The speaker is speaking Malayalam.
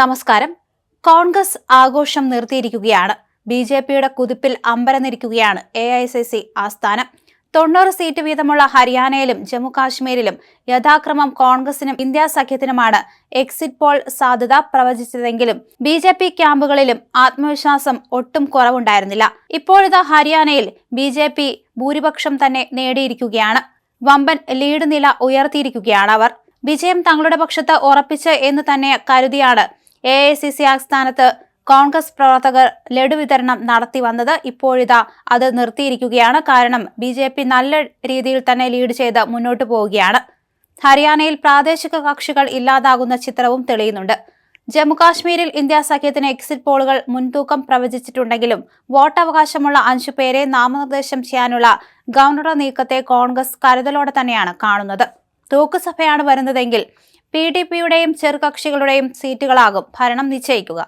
നമസ്കാരം. കോൺഗ്രസ് ആഘോഷം നിർത്തിയിരിക്കുകയാണ്. ബി.ജെ.പിയുടെ കുതിപ്പിൽ അമ്പരന്നിരിക്കുകയാണ് AICC ആസ്ഥാനം. 90 സീറ്റ് വീതമുള്ള ഹരിയാനയിലും ജമ്മു കാശ്മീരിലും യഥാക്രമം കോൺഗ്രസിനും ഇന്ത്യ സഖ്യത്തിനുമാണ് എക്സിറ്റ് പോൾ സാധ്യത പ്രവചിച്ചതെങ്കിലും ബി.ജെ.പി ക്യാമ്പുകളിലും ആത്മവിശ്വാസം ഒട്ടും കുറവുണ്ടായിരുന്നില്ല. ഇപ്പോഴിതാ ഹരിയാനയിൽ ബി.ജെ.പി ഭൂരിപക്ഷം തന്നെ നേടിയിരിക്കുകയാണ്. വമ്പൻ ലീഡ് നില ഉയർത്തിയിരിക്കുകയാണ് അവർ. വിജയം തങ്ങളുടെ പക്ഷത്ത് ഉറപ്പിച്ച് എന്ന് തന്നെ കരുതിയാണ് AICC ആസ്ഥാനത്ത് കോൺഗ്രസ് പ്രവർത്തകർ ലഡു വിതരണം നടത്തി വന്നത്. ഇപ്പോഴിതാ അത് നിർത്തിയിരിക്കുകയാണ്. കാരണം ബി.ജെ.പി നല്ല രീതിയിൽ തന്നെ ലീഡ് ചെയ്ത് മുന്നോട്ട് പോവുകയാണ്. ഹരിയാനയിൽ പ്രാദേശിക കക്ഷികൾ ഇല്ലാതാകുന്ന ചിത്രവും തെളിയുന്നുണ്ട്. ജമ്മുകാശ്മീരിൽ ഇന്ത്യ സഖ്യത്തിന് എക്സിറ്റ് പോളുകൾ മുൻതൂക്കം പ്രവചിച്ചിട്ടുണ്ടെങ്കിലും വോട്ടവകാശമുള്ള 5 പേരെ നാമനിർദ്ദേശം ചെയ്യാനുള്ള ഗവർണറുടെ നീക്കത്തെ കോൺഗ്രസ് കരുതലോടെ തന്നെയാണ് കാണുന്നത്. തൂക്കുസഭയാണ് വരുന്നതെങ്കിൽ PDPയുടെയും ചെറുകക്ഷികളുടെയും സീറ്റുകളാകും ഭരണം നിശ്ചയിക്കുക.